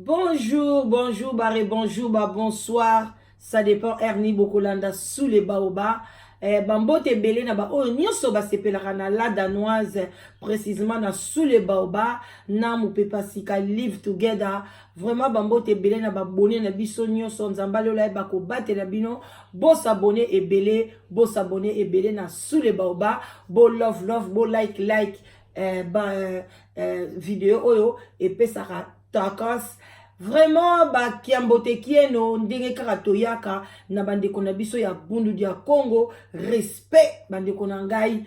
Bonjour, bonjour, barré, bonjour, bonsoir. Ça dépend, Ernie Bokolanda sous les baobas. Bambote belé na ba o nyonso ba sepelaka na la danoise précisément na sous les baobas na mupepa sika live together. Vraiment bambote belé na ba bonné na biso nyonso nzambalo la ba ko batela bino bo s'abonner et belé na sous les baobas bo love bo like vidéo oyo et pesaka takas. Vraiment ba kiambote kieno ndenge kaka toyaka na bandeko na biso ya bundu dia Congo. Respect bandeko na ngai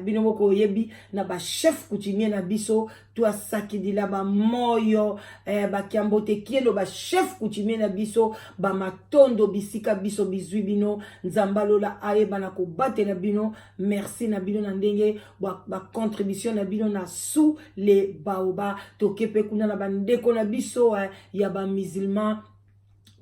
bino moko yebi na ba chef coutumier na biso to asakidila ba moyo ba kiambote kieno ba chef coutumier na biso ba matondo bisika biso bizwi bino nzambalola ayeba na ko batela bino. Merci na bino na ndenge ba contribution na bino na sous les baobas to kepe kuna na bandeko na biso ya ba musulman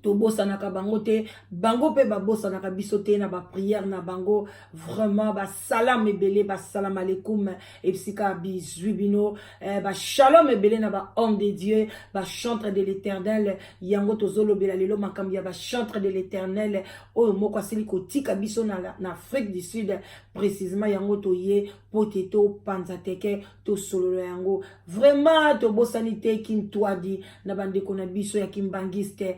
to bosa naka bango te bango pe ba bosa naka biso te na ba prière na bango. Vraiment ba salam ebele ba salam alaikum et psika bizubino ba shalom ebele na ba homme de Dieu ba chantre de l'Éternel yango tozolo bela lelo makambi ya ba chantre de l'Éternel oyo moko asili kotika biso na Afrique du Sud précisément yango toye poteto panzateke to solo yango. Vraiment to bosanite kintwadi na bandeko na biso ya kimbangiste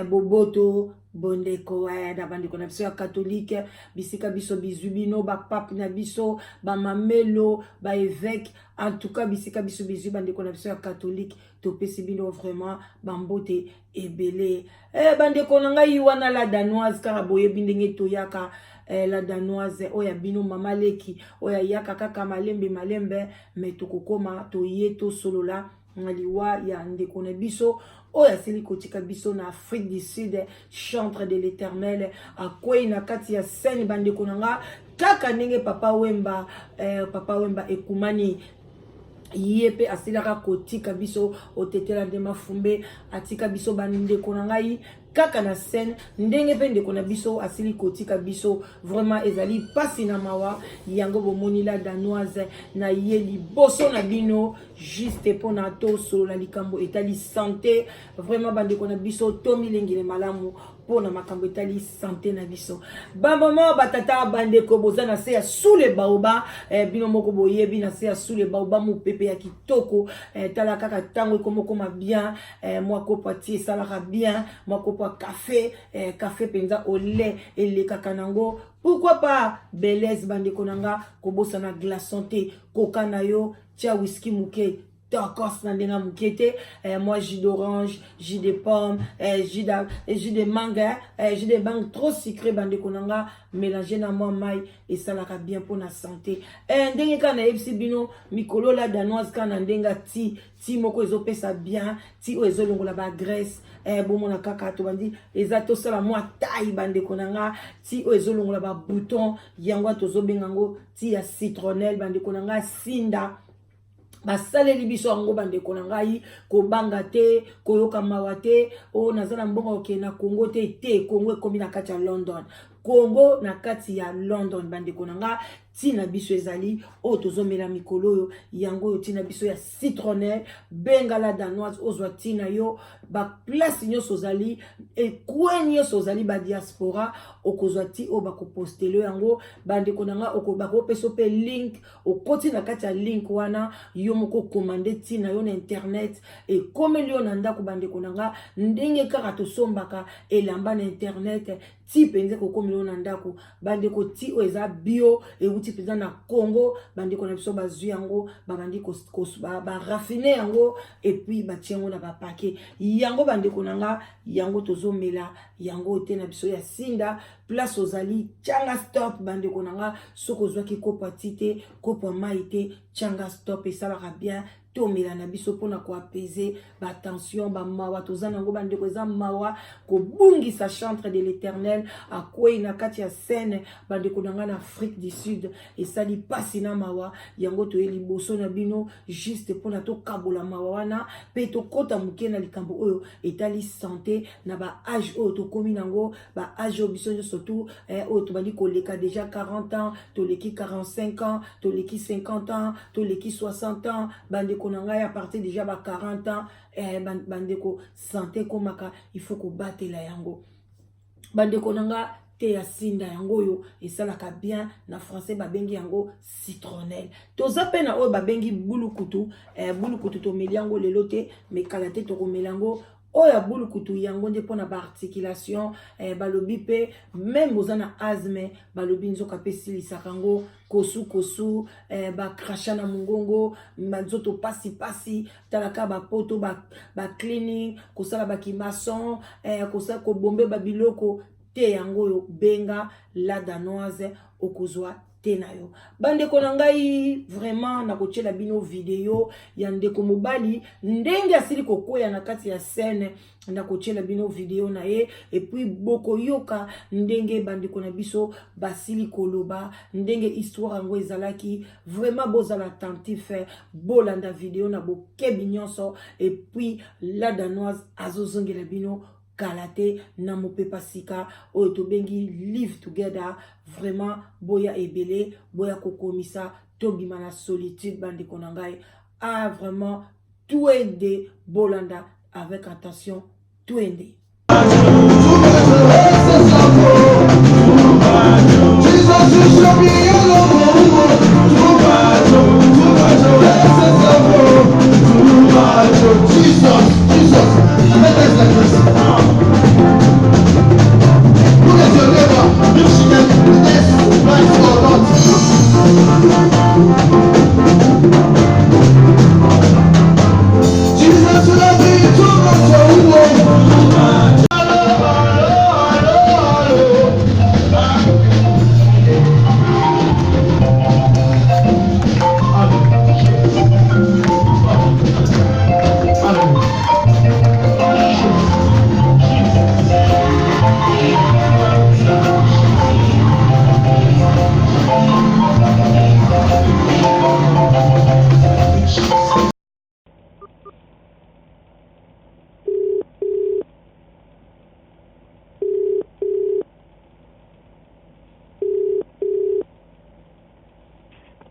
boboto bondeko na bandeko na biso ya catholique bisika biso bizubino ba pape na biso ba mamelo ba évêque en tout cas bisika biso bizu bandeko na biso ya catholique to pesi bino vraiment bambote ebele bandeko na ngai wana la danoise kaka boye bindenge toyaka la danoise oya bino mama leki oya yaka kaka malembe mais tokokoma toye to solola ngaliwa ya ndeko na biso oya sili kotika biso na Afrique du Sud chantre de l'Éternel akwei na kati ya scène bandeko nanga kaka ndenge papa wemba ekumani yepe asilaka kotika biso otetela ndema fumbe atika biso bandeko na ngai kaka na scène ndenge pe ndeko na biso asili kotika biso vraiment ezali pasi na mawa yango bomoni la danoise na ye liboso na bino juste pour na to solo la likambo etali santé vraiment bandeko na biso to milengile malamu pona makambo etali santé na biso ba maman batata bandeko boza na se ya sous les baobas bino moko boyebi na se ya sous les baobas mu pepe ya kitoko tala kaka tango komoko ma bien moi ko pati salaka bien moi ko café penza au lait et les kakanango pourquoi pas belez bandeko nanga kobosa na glaçon te coca na yo tia whisky muke tacos na ndenga mukete moi jus d'orange jus de pomme jus de mangue jus de mangue trop sucré bandeko nanga mélanger na moi mai et ça la bien pour la santé ndenge kana ebisi bino mikolo la danoise kana ndenga ti moko ezopesa bien ti o ezolongola ba graisse bomona kaka to bandi ezato sala moi taille bandeko nanga ti o ezolongola ba bouton yango tozobengango ti ya citronnelle bandeko nanga sinda basaleli biso yango bandeko na ngai kobanga te koyoka mawa te o nazala mbongo oke na Congo te Congo ekomi na kati ya London Congo na kati ya London bandeko na nga tina biso ezali o tozomela mikolo yo yango yo tina biso ya citronnelle bengala danoise ozwa tina yo ba place nyonso zali e kweni nyonso zali ba diaspora okozwa ti o ba ko postelo yango bandeko na nga oko ba ko peso pe link okoti na kati ya link wana yo moko commander tina yo na internet e komeli yo na ndako bandeko na nga ndenge kaka tosombaka elamba na internet ti penze ko komeli yo na ndako bandeko ti o eza bio e uti penza na Congo bandeko na biso bazwi yango babandi ba raffiner yango et puis batiango na ba paquet yango bandeko nanga yango tozomela yango te na biso ya sinda place ozali changa stop bandeko nanga soko zwa ki kopa tite kopa maite changa stop et ça va bien tomela na biso pona ko apaiser ba tension ba mawa tozana ngo bande ko za mawa ko bungisa chantre de l'Éternel akwei na kati ya scène bande ko nanga na Afrique du Sud et sali pasi na mawa yango to eli boso na bino juste pona to kabola mawa wana pe to kota muke na likambo oyo etali santé na ba âge oyo to komi nango ba âge biso surtout oyo to bandi ko leka déjà 40 ans to leki 45 ans to leki 50 ans to leki 60 ans bande konanga à partir déjà ba 40 ans bandeko santé komaka il faut ko battre la yango bandeko nanga te ya sinda yango yo esalaka bien na français babengi yango citronnelle toza pe na oyo babengi bulukutu to meliango lelo te mais kala te to melango oya bulukutu yango nde pona ba articulation balobi pe même ozana asthme balobi nzoka pe silisaka yango kosu ba crachat na mungongo manzoto pasi talaka ba poto ba cleaning kosala ba kimason kosala ko bombe ba biloko te yango yo benga la danoise okozwa te na yo bandeko na ngai vraiment na kochela bino video ya ndeko mobali ndenge asili kokoya na kati ya scène na kochela bino video na ye et puis boko yoka ndenge bandeko na biso basili koloba ndenge histoire yango ezalaki vraiment bozala attentif bolanda video na bokebi nyonso et puis la danoise azozongela bino kalate na mopepa sika oyo tobengi live together vraiment boya ebele boya kokomisa tobima na solitude bandeko na ngai vraiment tout aide bolanda avec attention tout aide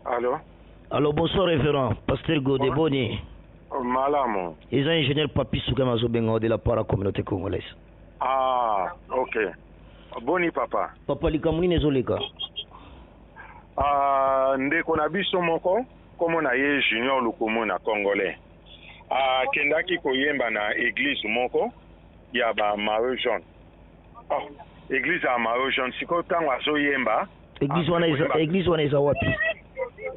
Allô? Alors bonsoir révérend, pasteur Godeboni. Malamo. Ils ont ingénieur Papi Sougamazo Bengo de la part de la communauté congolaise. Ah, ok. Boni papa. Papa likamuni nezoleka. Ndeko na biso moko komo na ye junior lukumu na congolais. Kendaki koyemba na église moko ya ba Marie Jaune. Oh, église ya Marie Jaune siko tango azoyemba. Église wana eza wapi?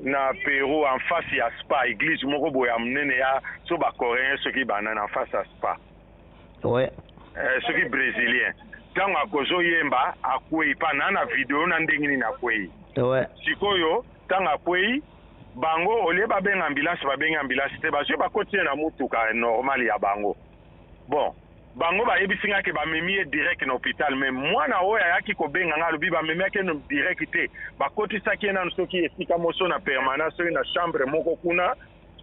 Na Pérou en face ya Spa, église moko boye ya munene ya so ba coréen soki bana na face ya Spa. Ouais. Soki brésilien. Tango akozoyemba akwei pa na video na ndenge ni na kwei. Ouais. Sikoyo tango akwei bango ole ba benga ambulance te ba so ba kotie na mutuka normal ya bango. Bon, bango ba yebisinga ke ba memie direct na hôpital mais mwana oya yaki ko benga nga lobi ba memie ke no direct te ba kotisa ke na soki esika moso na permanence na chambre moko kuna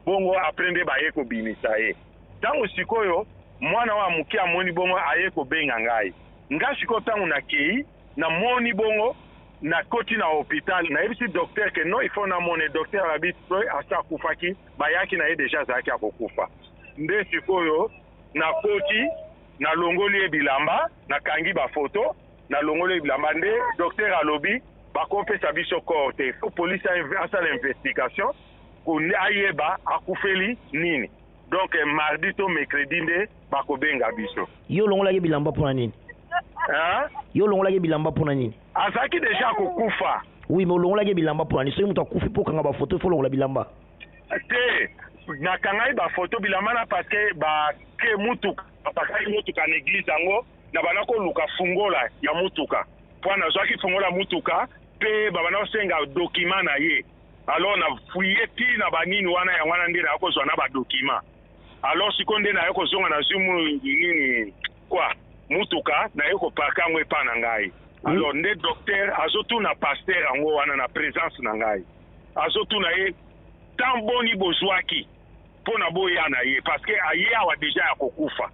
bongo aprende ba ye ko binisa ye. Tango sikoyo mwana wa muki amoni bongo aye ko benga ngai. Nga siko tango na kei na moni bongo na koti na hôpital na yebisi docteur que non il faut na mone docteur abi asa kufaki bayaki na ye déjà zaki akokufa nde sikoyo na koti na longoli bilamba na kangi ba photo na longoli bilamba nde docteur alobi bakopesa biso corps faut police a l'investigation ko ayeba akufeli nini donc mardi to mercredi nde bakobenga biso yo longola bilamba pona nini yo longola bilamba pona nini azaki déjà kokufa. Oui, mais longola bilamba pona nini so mutu akufi po kanga ba photo fo longola bilamba te na kanga ba photo bilamba na parce que ba ke mutuka pakai mutuka na église yango na bana ko luka fungola ya mutuka po na zwaki fungola mutuka pe baba na senga document na ye alors na fouiller ti na banini wana ya wana ndena akozwa na ba document alors sikonde na yoko zonga na zumu nini quoi mutuka na yoko parka ngwe pa na ngai alors nde docteur azotuna pasteur ango wana na présence na ngai azotuna ye tamboni bozwaki pona boya na ye parce que aye awa déjà ya kokufa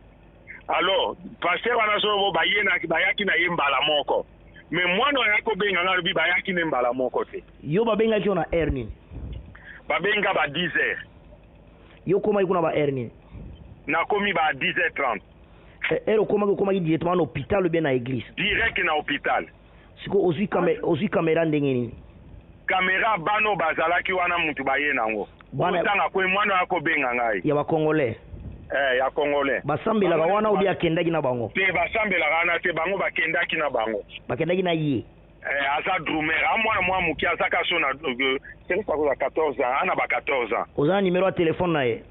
alors pasteur wana so baye na bayaki na ye mbala moko mais mwana yako benga ngalo bayaki ne mbala moko te yo babenga ki ona air nini babenga ba 10 heures yo koma kuna ba air nini na komi ba 10h30 ero koma directement na hôpital ou bien na église direct na hôpital siko ozwi kamera ndenge nini kamera bano bazalaki wana mutu baye nango tanga kwe mwana yako benga ngai ya ba congolais ya congolais basambelaka wana ou bien akendaki na bango te basambelaka wana te bango bakendaki na bango bakendaki na ye aza drumer amwana mwa muki azaka so na 14 ans ana ba 14 ans oza na numéro ya telefone na ye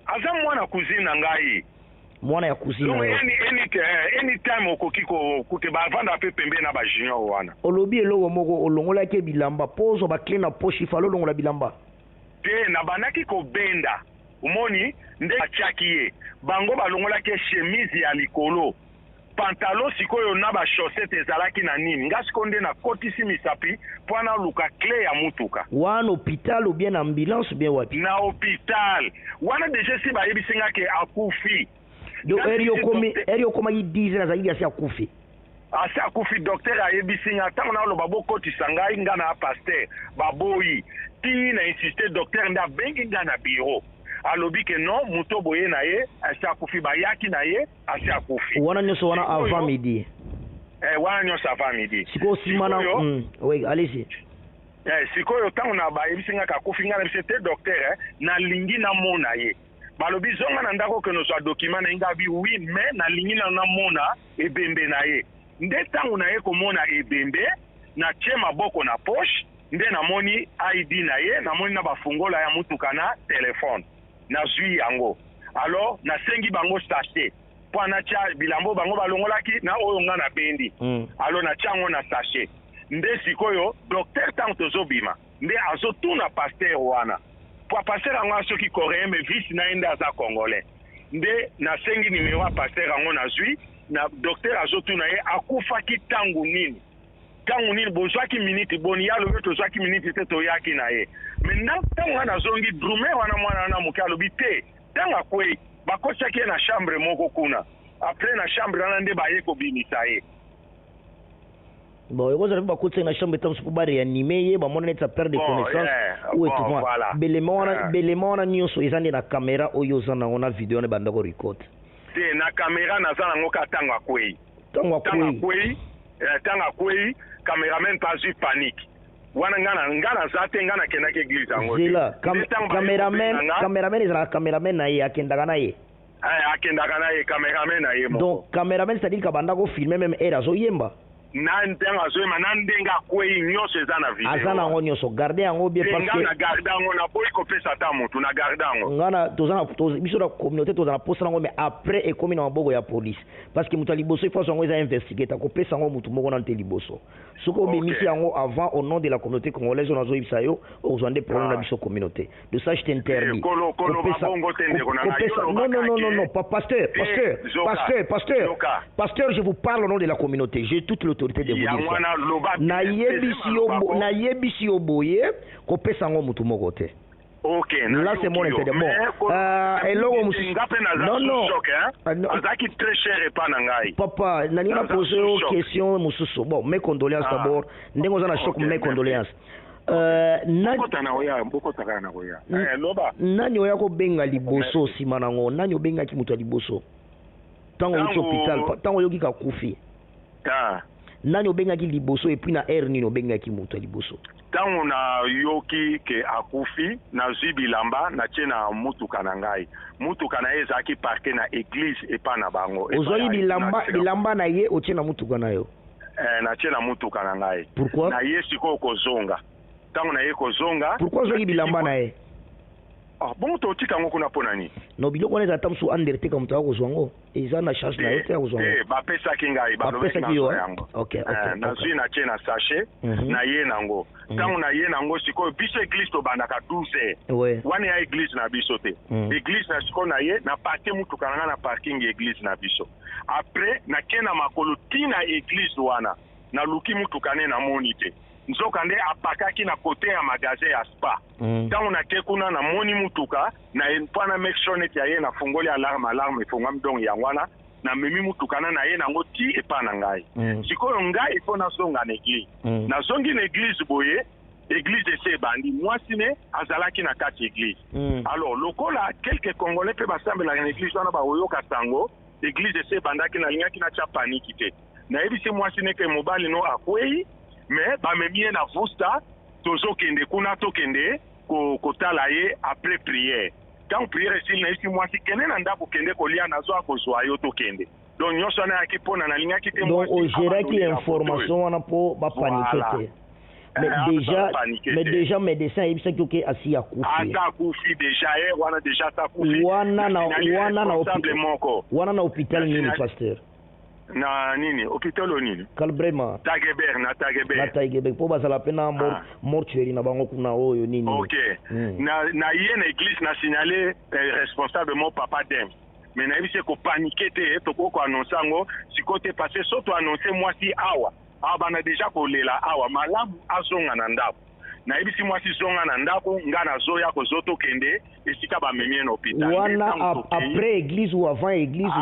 aza mwana cousine na ngai mwana ya cousine na ye anytime okoki kote bavanda mpe pembe na bajunior wana olobi eloko moko olongolaki bilamba mpo ozwa bakle na poche ifale olongola bilamba te na bandaki kobenda omoni nde atiaki ye bango balongolaki chemise ya likolo pantalon sikoyo na bachaussette ezalaki na nini nga sikoyo nde nakotisi misapi mpo ana luka cle ya mutuka wana hôpital ou bien na ambulance ou bien wapi na hôpital wana deja si bayebisi nga ke akufi donc eri okomaki 10 azalaki asi akufi asi akufi docteur ayebisi nga ntango naoloba bokotisa ngai nga na paster baboyi ti na insiste docteur nde abengi nga na bureau alobi ke non moto boye na ye asi akufi bayaki na ye asi akufi wana nyonso wana avant midi wana nyonso avant midi sikoyo nsima na oui allez-y sikoyo ntango na bayebisi nga kakufi nga na biso te docteur nalingi namona ye balobi zonga na ndako ke nozwa document na nga bi oui mais nalingi namona ebembe na ye nde ntango na ye komona ebembe natie maboko na poche nde namoni ID na ye namoni na bafungola ya mutuka na telefone nazwi yango alors nasengi bango sachet mpo anatia bilambo bango balongolaki na oyo nga na bendi alors natia yango na sachet nde sikoyo docteur ntango tozobima nde azotuna paster wana po paster yango soki coréen mais visi na ye nde aza congolais nde nasengi nimero ya paster yango nazwi na docteur azotuna ye akufaki ntango nini ntango nini bozwaki miniti boni ye alobi tozwaki miniti te toyaki na ye maintenant ntango wana azongi drumer wana mwana wana moke alobi te ntango akwei bakotisaki ye na chambre moko kuna apres na chambre wana nde baye kobimisa ye bon ekozala mpe bakotisaki na chambre ntango sopo bareanime ye bamona neti a perte de connaissance ou étouffement belema wana nyonso eza nde na kamera oyo oza nango na video wana ebanda ko record te na kamera naza nango ka ntango akwei ntango akwei cameraman mpe azwi panique wana nga naza te nga nakendaki église yango zela cameraman ezalaka cameraman na ye akendaka na ye akendaka na ye cameraman na ye moko donc cameraman c'est-à-dire kabanda kofilme meme ere azoyemba na ntango azoyema na ndenge akwei nyonso eza na video aza nango nyonso garde yango bien parce que nga na garde yango naboyi kopesa ata motu na garde yango ngana biso na communauté tozala posa nango mais après ekomi na maboko ya police parce que moto ya liboso ifaso yango eza investigate akopesa yango motu moko nano te liboso soki obimisi yango avant au nom de la communauté congolaise oyo nazoyebisa yo okozwa nde problème na biso communauté de ça je t'interdis non pas pasteur je vous parle au nom de la communauté j'ai toute l'autorité de vous dire ça nayebisi yo boye kopesa yango motu moko te ok là c'est mon intérêt bon eloko mosusu non azaki très cher epa na ngai papa nalingi na pose yo question mosusu bon mes condoléances d'abord ndenge oza na choc mes condoléances nani oya kobenga liboso nsima nango nani obengaki moto ya liboso ntango oyoti hôpital ntango oyoki kakufi nani obengaki liboso epuis na aire nini obengaki moto ya liboso ntango nayoki ke akufi nazwi bilamba natie na mutuka na ngai mutuka na ye ezalaki parke na église epa na bango ozwaki bilamba na ye otie na mutuka na yo natie na mutuka na ngai pourquoi na ye sikoyo kozonga ntango na ye kozonga pourquoi ozwaki bilamba na ye Ah bon totika ngo kuna ponani. No biloko wana eza tamsu undertake comme ta kozwa ngo. Eza na charge na yote ya kozwa ngo. Ba pesa kinga ba pesa kiyo. Okay. Na zui na chena sachet na ye nango. Tango na ye nango siko biso église to bandaka 12. Ouais. Wana ya église na biso te. Église na siko na ye na parking mutuka na parking église na biso. Après na kena makolo tina église wana na luki mutuka ne na moni te. Nzokande apakaki na kote ya magasin ya spa. Tango na ke kuna na moni mutuka na mpana make sure net ya ye na fungoli alarme efungam donc ya wana na memi mutuka na ye nango ti epa na ngai. Sikoyo ngai ifo na songa na église. Na zongi na église boye, église ese bandi mwasi ne azalaki na kati église. Alors lokola quelques congolais pe basambela na église wana ba oyoka sango, église ese bandaki na lingaki na cha paniki te. Na ebisi mwasi ne ke mobali no akwei mais bamemie na vusta tozokende kuna tokende kotala ye après prière. Quand prière esili na esi mwasi kende na ndako kende kolia nazo akozwa yo tokende. Donc nyonso na yaki pona na lingaki te mwasi. Donc ogéraki information wana po bapanike te. Mais déjà médecin yebisaki oke asi akufi. Ata kufi déjà wana déjà ta kufi. Wana na hôpital nini pasteur? Na nini hôpital nini Kalbrema Tageber po bazala pena mortuary na bango kuna oyo nini. OK. Na ye na église na signaler responsable mon papa dem. Mais na yebise ko paniquer te to ko annoncer ngo sikote passer soto annoncer moi si awa. Bana déjà ko lela awa malamu azonga na ndako. Na yebisi moi si zonga na ndako ngana zoya ko zoto kende esika ba memie na hôpital. Wana après église ou avant église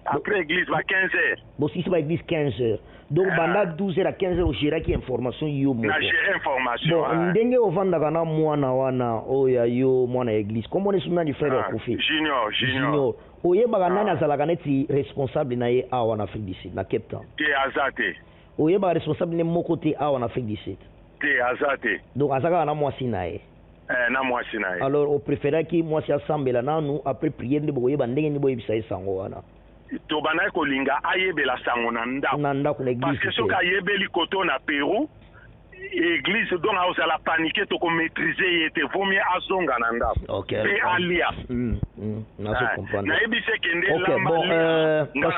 Après église, va 15h. Bon, si c'est pas église 15h. Donc, banda 12h à 15h, au gérer qui information yo mo. Na gérer information. Bon, ndenge ovanda kana mwana wana oya yo mwana église. Comment on est souvent du frère Kofi? Junior. Oye bagana na zalaka neti responsable na ye awa na Afrique du Sud, na Cape Town. Te azate. Oye ba responsable ne moko te awa na Afrique du Sud. Te azate. Donc azaka na mwasi na ye. Na mwasi na ye. Alors, on préférait ki mwasi asambela na nous après prière ndi boye bandenge ndi boye bisa sango wana. To bana kolinga ayebela sango na ndako na église parce que soka ayebeli koto na Pérou église donc a la paniquer to ko maîtriser yete vaut mieux azonga na ndako. OK. Et alia. Na so comprendre. Na ebise kende la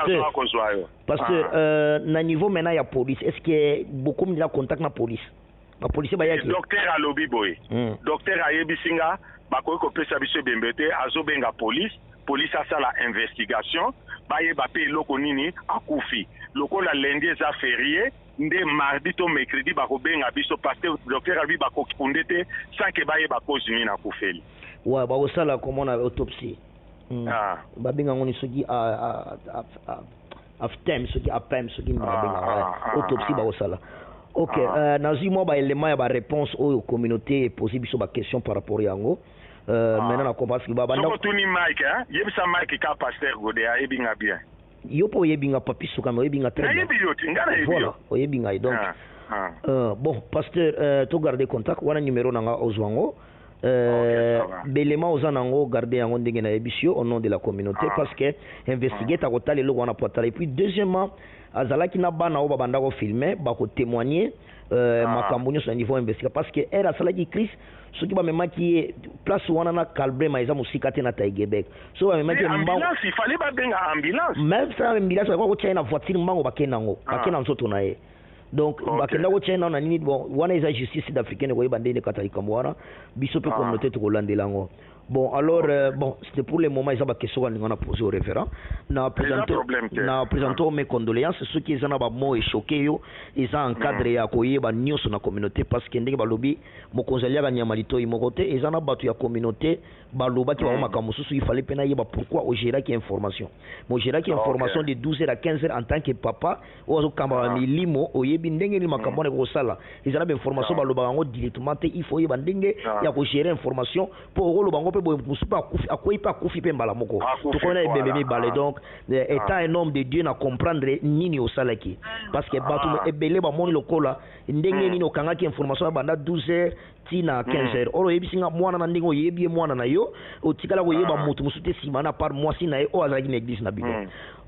parce na niveau maintenant ya police est-ce que beaucoup de contact na police? La police ba yaki. Docteur alobi boy. Docteur ayebisinga bakoki kopesa biso bembete azobenga police asala investigation baye bape eloko nini akufi lokola lundi eza férié nde mardi to mercredi bakobenga biso parce que docteur abi bakokunde te sans que baye bakozi nini akufeli wa bakosala komona autopsie babenga ngoni soki aftem soki apem soki babenga autopsie bakosala. OK, nazwi mwa ba élément ya ba réponse aux communauté poser biso ba question par rapport yango. Maintenant na comprendre que baba ndako tuni Mike yebisa Mike ka pasteur Godea ebinga bien. Yo po yebinga papi suka no yebinga très bien. Yebi yo tingana yebi. Voilà, yebinga donc. Bon, pasteur to garder contact wana numéro nanga ozwango. Belément ozanango garder yango ndenge na yebisio au nom de la communauté parce que investiguer ta kotala eloko wana potala et puis deuxièmement azalaki na bana o babanda ko filmer ba ko témoigner makambo nyonso na niveau investigateur parce que elle asalaki crise soki bamemaki place wana na Kalbrema eza mosika te na Taïgebek so bamemaki ambulance il fallait babenga ambulance même ça ambulance ba ko tia na voiture mbango bakenda ngo bakenda nzoto na ye donc bakenda ko tia na nini bon wana eza justice sud-africaine ko yeba ndene katolika mwana biso pe communauté to kolandela ngo. Bon, alors, c'était pour le moment, ils ont des questions qu'on a posées au référent. Nous présentons mes condoléances. Ceux qui ont des mots choqués, ils ont encadré à quoi ils ont sur la communauté parce que nous lobby, mon conseiller a malito ils côté, ils ont battu la communauté, baloba qui va il fallait peiner pourquoi au gérer qui information. Mon gérer qui information de 12h à 15h en tant que papa, au camara limo, au yebi ndenge ni makambone ko sala. Ils ont des informations baloba ngo directement il faut yeba ndenge ya ko gérer information pour lo bango pas kufi pe mbala moko to connaît bébé balé donc étant un homme de Dieu na comprendre nini au salaki parce que batu ebele ba moni lokola ndenge nini okanga ki information banda 12h tina 15h oro yebisinga mwana na ndingo yebie mwana na yo otikala ko yeba mutu musute simana par moisi na o azaki na église na bibo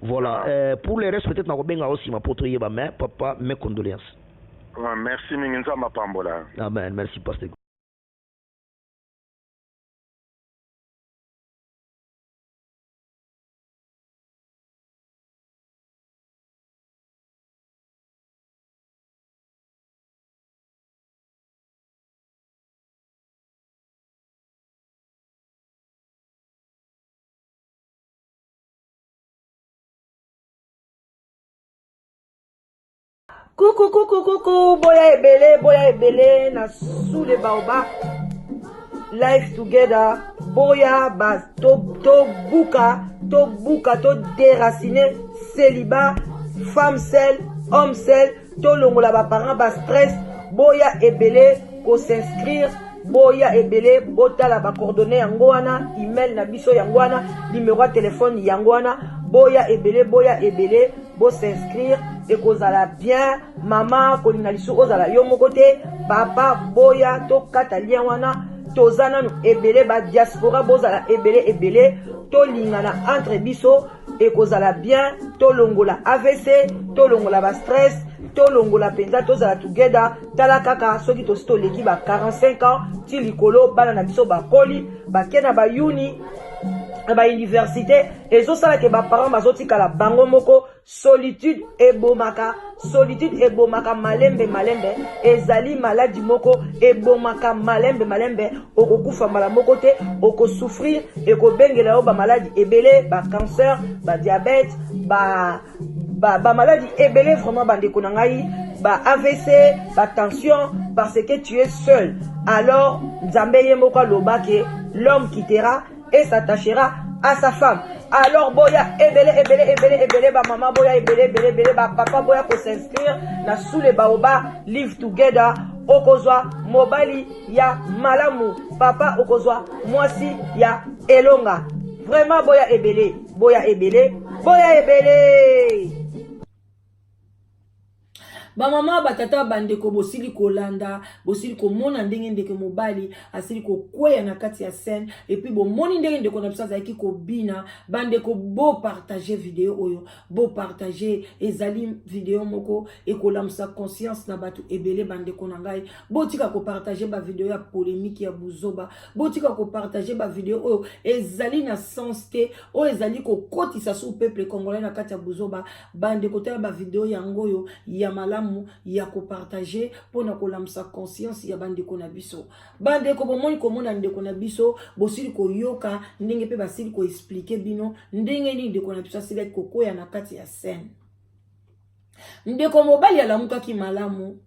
voilà pour le reste peut-être na ko benga aussi ma poto yeba mais papa mes condoléances. Merci mingi nzamba pambola. Amen, merci pasteur. Coucou, boya ebele, na sous les baobab. Life together, boya, bas, to buka, to déraciner, célibat, femme seule, homme seul, to longola ba parents, ba stress, boya ebele, ko s'inscrire, boya ebele, botala ba coordonnées yangoana, email na biso yangoana, numéro de téléphone yangoana, boya ebele, bo s'inscrire, et kozala bien, maman, kolinga lisu ozala yo moko te, papa, boya, to kata lien wana, tozana no ebele ba diaspora bozala ebele to lingana entre biso et kozala bien to longola AVC to longola ba stress to longola penza tozala together tala kaka soki to sto leki ba 45 ans ti likolo bana na biso ba koli ba kena ba uni ba université ezosala ke ba parents bazotikala bango moko solitude ebomaka malembe ezali maladi moko ebomaka malembe okokufa mbala moko te okosouffrir ekobengela yo ba maladi ebele ba cancer ba diabète ba maladi ebele vraiment bandeko na ngai ba AVC ba tension parce que tu es seul. Alors Nzambe ye moko aloba ke l'homme quittera et s'attachera à sa femme. Alors boya ebele ba maman boya ebele ba papa boya ko s'inscrire na sous les baobab live together okozwa mobali ya malamu papa okozwa mwasi ya elonga. Vraiment boya ebele. Ba mama batata bandeko bosili kolanda bosili komona ndenge ndeke mobali asili kokweya na kati ya scène et puis bomoni ndenge ndeko na bisaza ki kobina bandeko bo partager vidéo oyo bo partager ezali vidéo moko ekolamsa conscience na batu ebele bandeko na ngai botika ko partager ba vidéo ya polémique ya buzoba botika ko partager ba vidéo oyo ezali na sens te oyo ezali ko kotisa sous peuple congolais na kati ya buzoba bandeko tala ba vidéo yango yo ya malamu ya ko partager pona ko lamsa conscience ya bandeko na biso bandeko bomoni komona ndeko na biso bosili ko yoka ndenge pe basili ko expliquer bino ndenge ni ndeko na biso asili ko koya na kati ya scène ndeko mobali alamuka ki malamu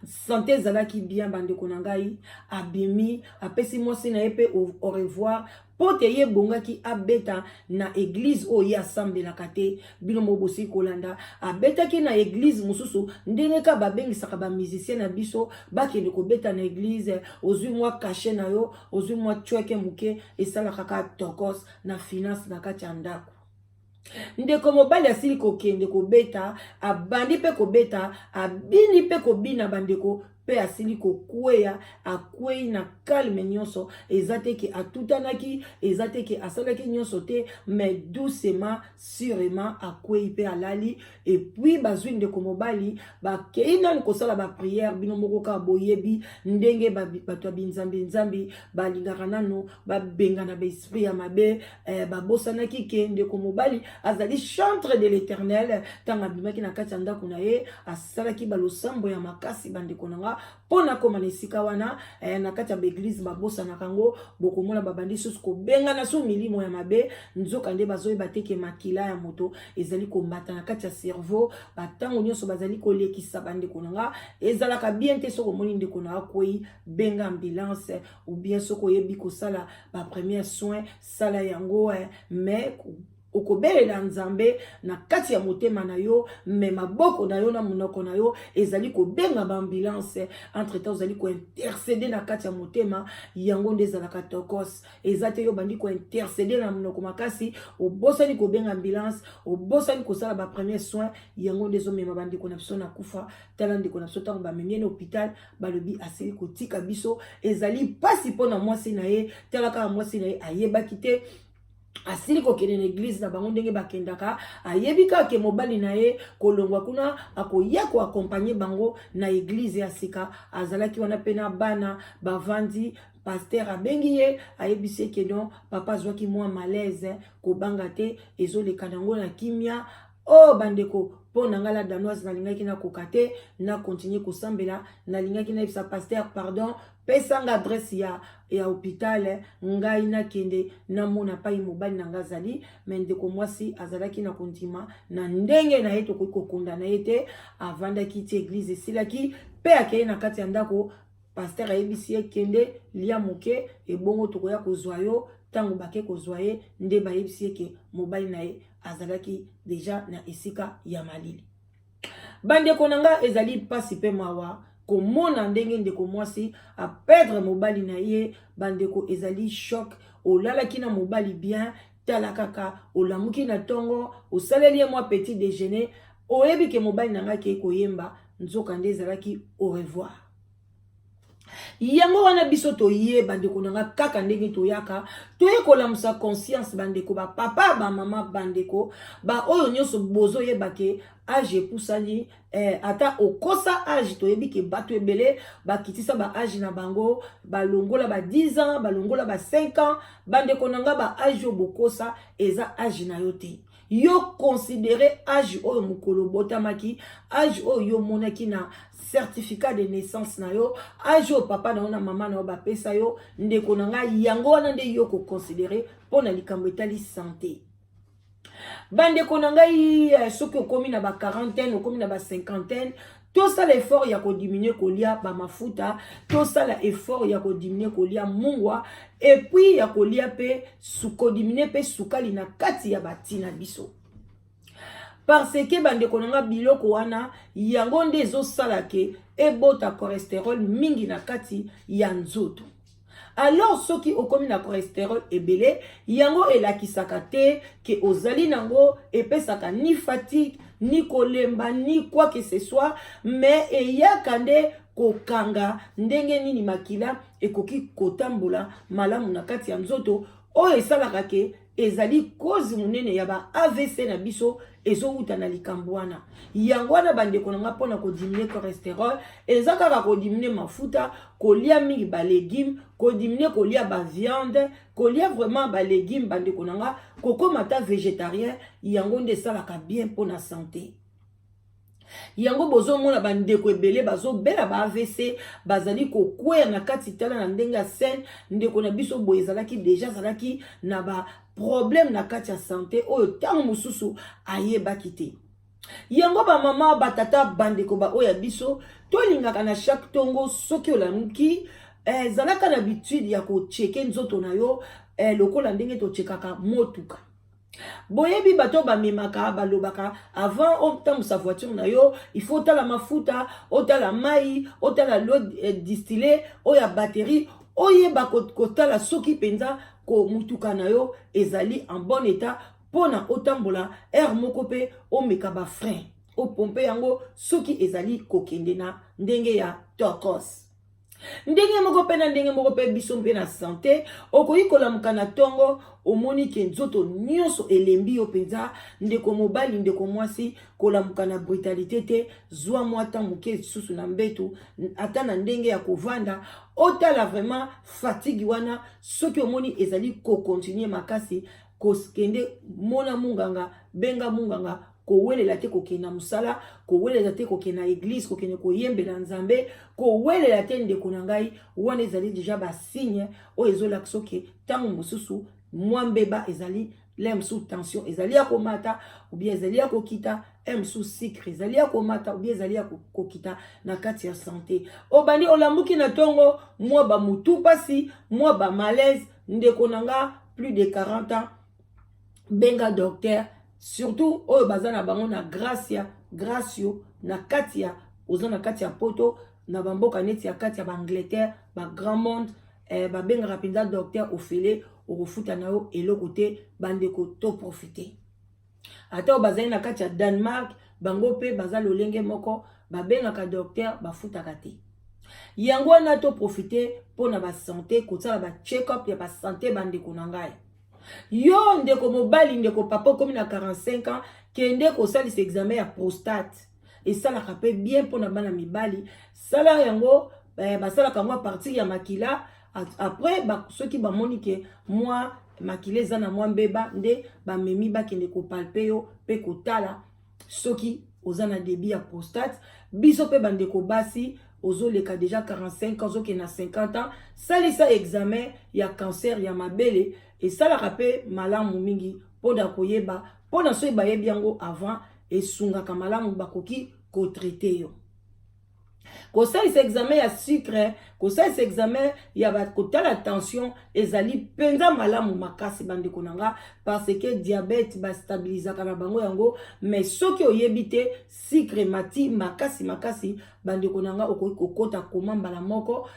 santé zalaki bien bandeko na ngai abimi apesi mosi na epe au revoir pote ye bongaki abeta na église o ya assemblée kate bino mobosi kolanda abeta ki na église mususu ndenge ka babengisaka ba musicien na biso bakende ko beta na église ozui mwa caché na yo ozui mwa chweke muke esala kaka tokos na finance na kati ya ndako ndeko mobali asili kokende kobeta abandi pe kobeta abini pe kobina bandeko pe asili kokweya akwei na calme nyonso ezate ke atutanaki ezate ke asalaki nyonso te mais doucement sûrement akwei pe alali et puis bazwi ndeko mobali bakei nani kosala ba prière bino moko ka boyebi ndenge bato binzambi balingaka nano babengana ba esprit ya mabe babosanaki ke ndeko mobali azali chantre de l'Éternel tanga bimaki na kati ya ndako na ye asalaki balosambo ya makasi bandeko nanga pona koma na esika wana na kati ya église babosa na kango bokomona babandi susu kobenga na so milimo ya mabe nzoka nde bazoyeba teke makila ya moto ezali kombata na kati ya cerveau batango nyonso bazali kolekisa bandeko nanga ezalaka bien te soko moni ndeko na akwei benga ambulance ou bien soko yebi kosala ba premier soin sala yango mais okobelela Nzambe na kati ya motema na yo me maboko na yo na munoko na yo ezali kobenga ba ambulance entre temps ezali ko intercéder na kati ya motema yango nde ezalaka tokos ezate yo bandi ko intercéder na munoko makasi obosani kobenga ambulance obosani kosala ba premier soin yango nde ezomema bandi ko na biso na kufa tala ndeko na biso tango bamemi na hôpital balobi asili kotika biso ezali pasi pona mwasi na ye tala kaka mwasi na ye ayebaki te asili kokende na église na bango ndenge bakendaka ayebika ke mobali na ye kolongwa kuna akoya ko accompagner bango na église ya sika azalaki wana pena bana bavandi pasteur abengi ye ayebise ke non papa zwaki mwa malaise kobanga te ezoleka nango na kimia oh bandeko po nangala danoise nalingaki na kokate na continuer kosambela nalingaki na yebisa pasteur pardon pesanga adresse ya hôpital ngai nakende namona pai mobali na ngai azali me ndeko mwasi azalaki na kondima na ndenge na ye tokoki kokonda na ye te avandaki ti église esilaki mpe akei na kati ya ndako pasteur ayebisi ye kende lia moke ebongo tokoya kozwa yo ntango bake kozwa ye nde bayebisi ye ke mobali na ye azalaki deja na esika ya malili. Bandeko na nga ezali mpasi mpe mawa komona ndenge ndeko mwasi aperdre mobali na ye. Bandeko ezali choc, olalaki na mobali bien tala kaka olamuki na tongo osaleli ye mwa petit déjeuner oyebi ke mobali na nga ke koyemba nzoka nde ezalaki au revoir. Yango wana biso toye bandeko nanga kaka ndenge toyaka toye kolamusa conscience bandeko ba papa ba mama bandeko ba oyo nyonso bozo yebake age epusani ata okosa age toyebi ke bato ebele bakitisa ba age na bango balongola ba 10 ans balongola ba 5 ans bandeko nanga ba age obokosa eza age na yo te. Yo considéré age oyo mukolo botamaki age oyo yo monaki na certificat de naissance na yo age oyo papa na yo na mama na yo bapesa yo ndeko na ngai yango wana nde yo ko considéré pona likambo etali santé. Bandeko na ngai soki okomi na ba quarantaine okomi na ba cinquantaine tosala effort ya kodiminuer kolia ba mafuta tosala effort ya kodiminuer kolia mungwa et puis ya kolia pe kodiminuer pe sukali na kati ya batina biso parce que bandeko nanga biloko wana yango nde ezosala ke ebota cholestérol mingi na kati ya nzoto. Alors soki okomi na cholestérol ebele yango elakisaka te ke ozali nango epesaka ni fatigue ni kolemba ni quoi que ce soit mais eyaka nde kokanga ndenge nini makila ekoki kotambola malamu na kati ya nzoto oyo esalaka ke ezali cause munene ya ba AVC na biso ezouta na likambo wana. Yango wana bandeko nanga pona kodiminuer cholestérol eza kaka kodiminuer mafuta kolia mingi ba légumes kodiminuer kolia ba viande kolia vraiment ba légumes bandeko nanga kokoma ta végétarien yango nde salaka bien pona santé. Yango bozo mona bandeko ebele bazo bela ba AVC bazali kokwea na kati tala na ndenga sen ndeko na biso boye ezalaki deja zalaki na ba problème na kati ya santé oyo tango mususu ayebaki te. Yango ba mama ba tata bandeko ba oya biso tolingaka na chaque tongo soki olamuki zalaka na habitude ya ko checker nzoto na yo lokola ndenge to chekaka motuka. Boyebi bato bamemaka balobaka avant otambusa voiture na yo il faut tala mafuta otala mai otala l'eau distillée oya batterie oyeba kotala soki penza ko mutuka na yo ezali en bon état pona otambola air moko pe omeka ba frein o pompe yango soki ezali kokende na ndenge ya tokos. Ndenge moko pe na ndenge moko pe biso mpe na santé okoki kolamuka na tongo omoni ke nzoto nyonso elembi yo penza ndeko mobali ndeko mwasi kolamuka na brutalité te zwa mwata moke susu na mbetu ata na ndenge ya kovanda otala vraiment fatigue wana soki omoni ezali kokontinue makasi koskende mona munganga benga munganga kowelela te kokena musala kowelela te kokena église kokene koyembela nzambe kowelela te ndeko na ngai wana ezali déjà ba signe o ezolakisa ke tango mosusu mwambeba ezali lemsu tension ezali ya komata ou bien ezali ya kokita emsu sucre ezali ya komata ou bien ezali ya kokita na kati ya santé obandi olamuki na tongo mwa ba mutu pasi mwa ba malaise ndeko na nga plus de 40 ans benga docteur surtout oyo baza na bango na gracio na katia oza na kati ya poto na bamboka neti ya kati ya Angleterre ba grand monde babenga rapida docteur ofele okofuta na yo eloko te bandeko to profiter ata bazali na kati ya Danemark bango pe baza lolenge moko babengaka docteur bafutaka te yango wana to profiter pona ba santé kotala ba check up ya ba santé bandeko na ngai. Yo ndeko mobali ndeko papa komi na 45 ans kende kosalisa examen ya prostate esalaka pe bien pona bana mibali sala yango basalaka yango a partir ya makila après soki bamoni ke mwa makila eza na mwa mbeba nde bamemi bakende kopalpe yo pe kotala soki oza na débit ya prostate biso pe bandeko basi ozoleka déjà 45 ans ozoke na 50 ans salisa examen ya cancer ya mabele esalaka pe malamu mingi mpona koyeba mpona soki bayebi yango avant esungaka malamu bakoki kotraite yo kosalisa examen ya sucre kosalisa examen ya kotala tension ezali penza malamu makasi bandeko na nga parce que diabète bastabilizaka na bango yango mais soki oyebi te sucre mati makasi makasi bandeko na nga okoki kokota koma mbala moko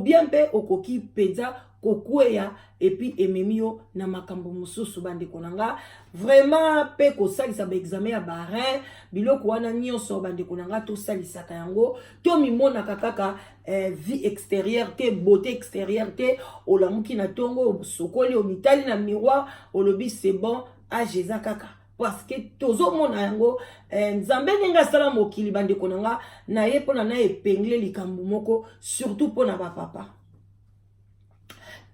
bien mpe okoki penza kokweya epi ememi yo na makambo mosusu bandeko na nga vraiment pe kosalisa baexamen ya barin biloko wana nyonso bandeko na nga tosalisaka yango to mimonaka kaka vie extérieure te beauté extérieure te olamuki na tongo sokoli omitali na miroir olobi c'est bon age eza kaka parce que tozomona yango nzambe ndenge asala mokili bandeko na nga na ye mpona na epengle likambo moko surtout mpona bapapa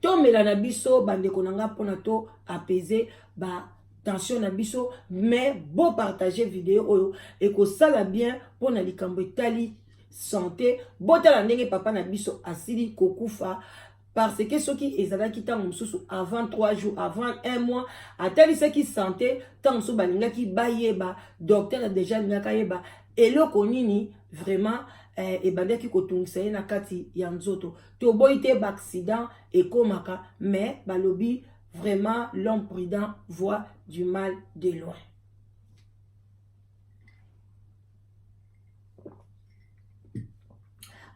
tomela na biso bandeko na nga mpona to apaiser ba tension na biso mais bo partager vidéo oyo ekosala bien mpona likambo etali santé botala ndenge papa na biso asili kokufa parce que soki ezalaki ntango mosusu avant 3 jours avant 1 mois atalisaki santé ntango mosusu balingaki bayeba docteur déjà alingaka yeba eloko nini vraiment ebandaki kotungisa ye na kati ya nzoto toboyi te baaccident ekomaka mais balobi vraiment l'homme prudent voit du mal de loin.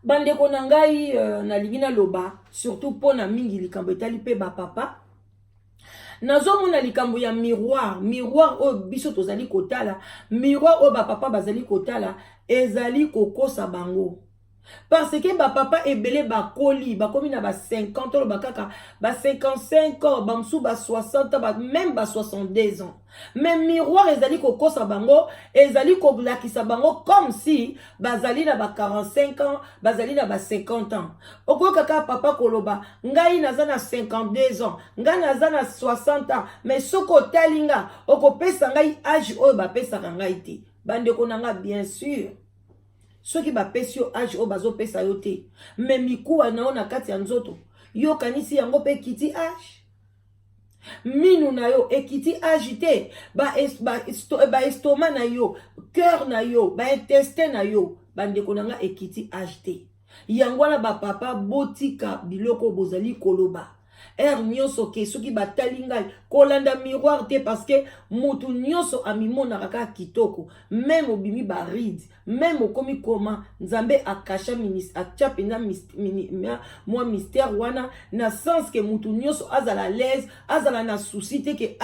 Bandeko na ngai nalingi naloba surtout mpona mingi likambo etali pe bapapa nazomona likambo ya miroir oyo biso tozali kotala miroir oyo bapapa bazali kotala ezali kokosa bango parce que bapapa ebele bakomi na ba 50 oyo bakaka ba 55 ans bamsu ba 60 ans même ba 62 ans mais miroir ezali kokosa bango ezali kolakisa bango comme si bazali na ba 45 ans bazali na ba 50 ans okoyoka kaka papa koloba ngai naza na 52 ans ngai naza na 60 ans mais soko otali nga okopesa ngai age oyo bapesaka ngai te bandeko na nga bien sûr soki bapesi yo age oyo bazopesa yo te me mikuwa na yo na kati ya nzoto yo kanisi yango mpe ekiti age minu na yo ekiti age te baestoma na yo cœur na yo baintestin na yo bandeko na nga ekiti age te yango wana bapapa botika biloko bozali koloba nyonso ke soki batali ngai kolanda miroir te parce que mutu nyonso amimonaka kaka kitoko même obimi baride même okomi koma nzambe akasha atia penza mwa mystère wana na sens ke mutu nyonso azala l'aise azala na souci te ke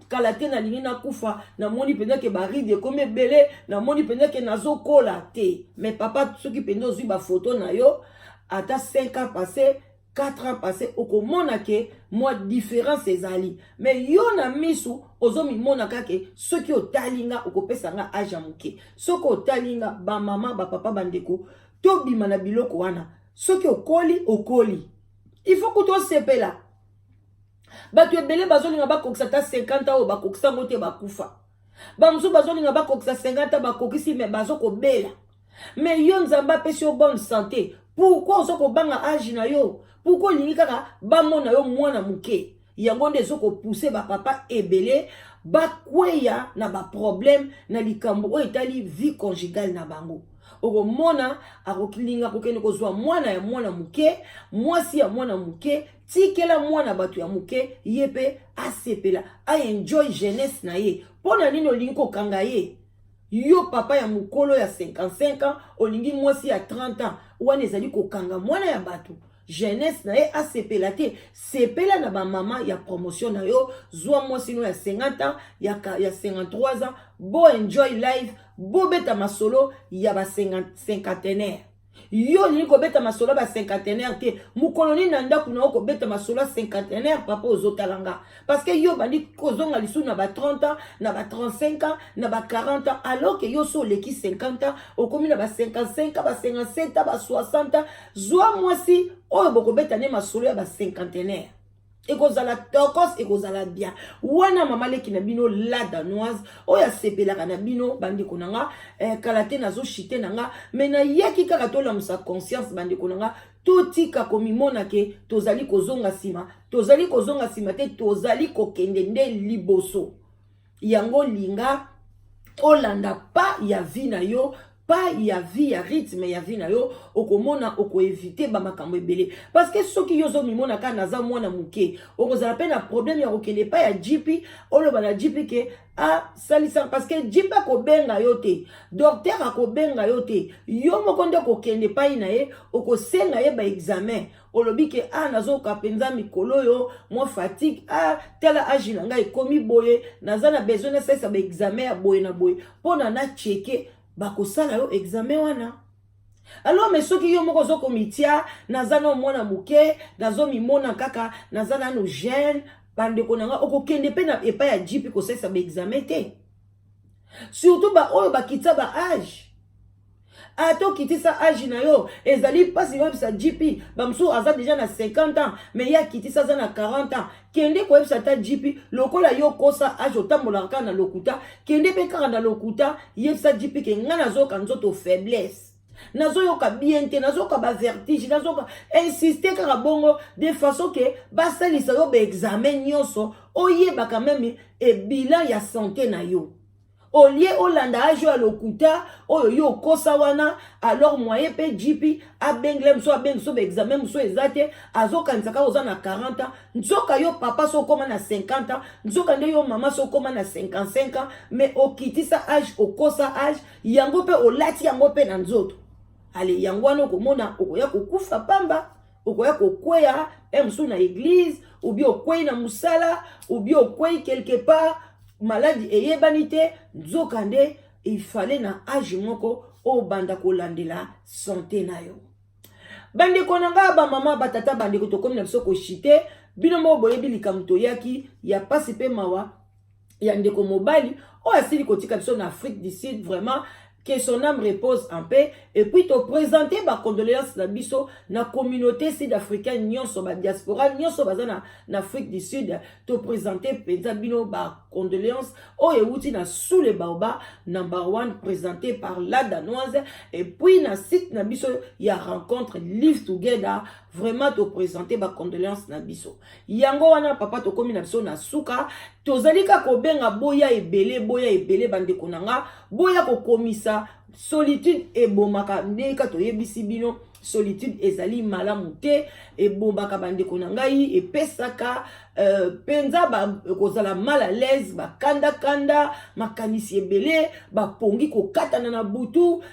kala te nalingi nakufa namoni penza ke baride ekomi ebele namoni penza ke nazokola te mais papa soki penza ozwi bafoto na yo ata 5 ans passé 4 ans passés okomona ke moi différence ezali mais yo na misu ozomimona kake soki otalinga okopesa nga age ya moke soki otalinga bamama bapapa bandeko tobima na biloko wana soki okoli il faut que tosepela bato ebele bazolinga bakokisa ta 50 oyo bakokisa ngo te bakufa bamosusu bazolinga bakokisa 50 bakokisi me bazokobela mais yo nzambe apesi yo bonne santé pourquoi ozokobanga age na yo pourquoi olingi kaka bamona yo mwana moke yango nde ezokopuse bapapa ebele bakweya na baproblème na likambo oyo etali vie conjugale na bango okomona akokilinga kokende kozwa mwana ya mwana moke mwasi ya mwana moke tikela mwana bato ya moke ye mpe asepela aenjoy jeunesse na ye mpona nini olingi kokanga ye yo papa ya mokolo ya 55 ans olingi mwasi ya 30 ans wana ezali kokanga mwana ya bato jeunesse na ye asepela te sepela na bamama ya promotion na yo zwa mwasi no ya 50 ans ya 53 ans bo enjoy life bo beta masolo ya ba 50 yo olingi kobeta masolo ba 50 te mokolo nini na ndako na yo kobeta masolo ya 50 papa ozotalanga parce que yo bandi kozonga lisu na ba 30 ans na ba 35 ans na ba 40 ans alors que yo so leki 50 ans okomi na ba 55 ans ba 57 ans ba 60 ans zwa mwasi oyo bokobeta ne masolo ya ba 50 ekozala tokos ekozala bien wana mama leki na bino la danoise oya sepelaka na bino bandeko na nga kala te nazoshite na nga me nayaki kaka tolamusa conscience bandeko na nga totika komimona ke tozali kozonga nsima te tozali kokende nde liboso yango linga olanda pa ya vi na yo pa ya vie ya rythme ya vie na yo okomona okoevite ba makambo ebele parce que soki yo zo mimona ka naza mwana muke okozala pe na problème ya kokende pa ya jipi oloba na jipi ke salisa parce que jipi akobenga yo te docteur akobenga yo te yo moko nde kokende pa na ye okosenga ye ba examen olobi ke nazoka penza mikolo yo mwa fatigue tela agi na ngai ekomi boye naza na besoin na sesa ba examen ya boye na boye pona na cheke bakosala yo examen wana alors mais soki yo moko zokomitia naza na mwana muke nazomimona kaka naza na no jeune bandeko nanga okokende pe na epa ya jipi kosesa ba examen te surtout ba oyo bakita ba âge ato kitisa âge na yo ezali pasi webisa jipi bamsu aza déjà na 50 ans mais ya kitisa za na 40 ans kende ko webisa ta jipi lokola yo kosa âge otambola ka na lokuta kende pe kaka na lokuta yebisa jipi ke ngana zoka nzoto faiblesse nazoyoka bien te nazoyoka ba vertige nazoyoka insister kaka bongo de façon que basalisa yo ba examen nyonso oyebaka meme bilan ya santé na yo olie olanda ajo ya lokuta oyo yo kosa wana alors moyen pe jipi abengle mso abengle so ba examen mso ezate azokanisa ka oza na 40 ans nzoka yo papa so koma na 50 ans nzoka nde yo mama so koma na 55 ans mais okitisa age okosa age yango pe olati yango pe na nzoto ale yango wana okomona okoya kokufa pamba okoya kokweya mso na église ou bien okweyi na musala ou bien okweyi quelque part maladie eyebani te nzoka nde ifale na age moko obanda kolandela santé na yo bandeko na nga bamama batata bandeko tokomi na biso koshite bino mo boyebi likambo toyaki ya pasi pe mawa ya ndeko mobali oyo asili kotika biso na Afrique du Sud vraiment que son âme repose en paix et puis te présenter ba condoléances na biso na communauté sud-africaine nyonso ba diaspora nyonso baza na Afrique du Sud te présenter penza bino ba condoléances o euti na sous le baoba number 1 présenté par la danoise et puis na site na biso ya rencontre live together vraiment te présenter ba condoléances na biso yango wana papa to komi na biso na suka tozalika ko benga boya ebele bandeko nanga boya ko komisa solitude ebomaka ndeka to yebisi bino solitude ezali malamu te ebombaka bandeko na ngai epesaka penza kozala mal à l'aise bakanda makanisi ebele bapongi kokatana na butu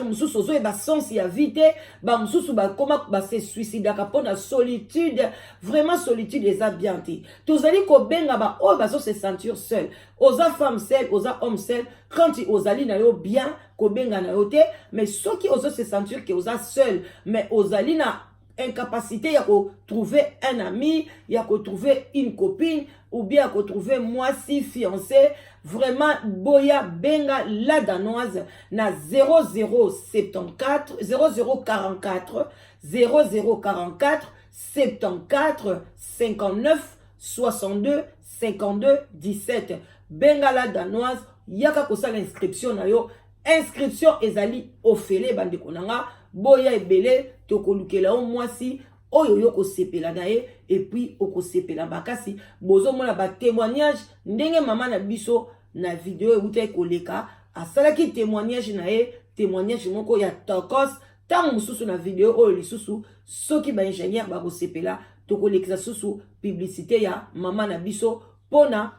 mosusu ozoyeba sense ya vie te bamosusu bakoma base suicidaka mpona solitude vraiment solitude eza bien te tozali kobenga baoyo bazose sentir seul oza femme seul oza homme seul quand ozali na yo bien kobenga na yo te mais soki ozose sentir ke oza seul mais ozali na incapacité ya trouver un ami, ya trouver une copine ou bien ya trouver moi si fiancé, vraiment boya benga la danoise na 0074 0044 74 59 62 52 17 benga la danoise yaka kosala inscription na yo inscription ezali ofele bandeko nanga boya ebele tokolukela o mwasi oyo yo kosepela na ye et puis okosepela bakasi bozo mona ba témoignage ndenge mama na biso na video euta koleka asalaki témoignage na ye témoignage moko ya tokos tango mususu na video oyo lisusu soki ba ingénieur ba kosepela tokolekisa susu publicité ya mama na biso pona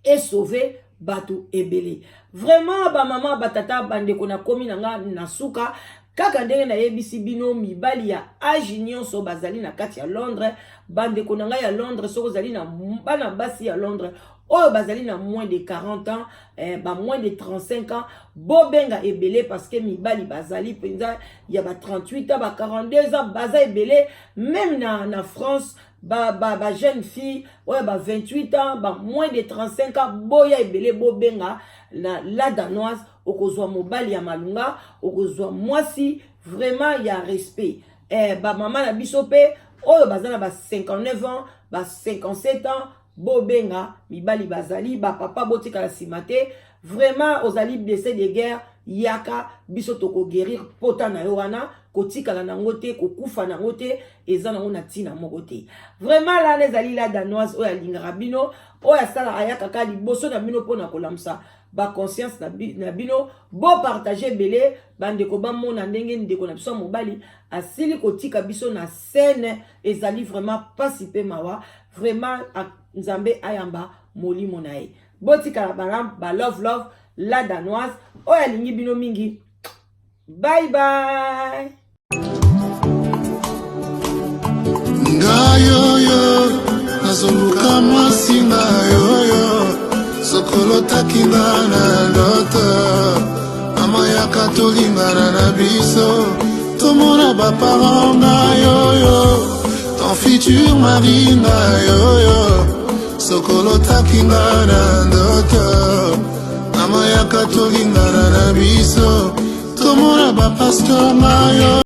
et sauver batu ebele vraiment ba mama batata bandeko na komi nanga na suka kaka ndenge na yebisi bino mibali ya age nyonso bazali na kati ya Londres bandeko na ngai ya Londres soko zali na bana basi ya Londres oyo bazali na moins de 40 ans moins de 35 ans bobenga ebele parce que mibali bazali penza ya ba 38 ans ba 42 ans baza ebele même na France ba jeune fille oyo ba 28 ans moins de 35 ans boya ebele bobenga la danoise okozwa mobali ya malunga okozwa mwasi vraiment ya respect ba mama na biso pe oyo bazana ba 59 ans ba 57 ans bobenga mibali bazali ba papa botika la simate vraiment ozali blessé de guerre yaka biso toko guérir pota na yo wana kotikala nango te kokufa nango te eza nango na tina moko te vraiment la nezali la danoise oyo alingaka bino oyo asalaka yaka kaka liboso na bino mpona kolamsa ba conscience na bino bo partager belé bandeko bamona ndenge ndeko na biso mobali asili kotika biso na scène ezali vraiment pasi pe mawa vraiment nzambe ayamba molimo na ye botika ba love la danoise oyo alingi bino mingi bye bye ngayoyo nazoluka mwasi ngayoyo sokolo takinga na ndoto mama yaka tolingana na biso tomona baparent ngayoyo ton futur mari ngayoyo sokolo takinga na ndoto mama yaka tolingana na biso tomona bapasteur ngayoyo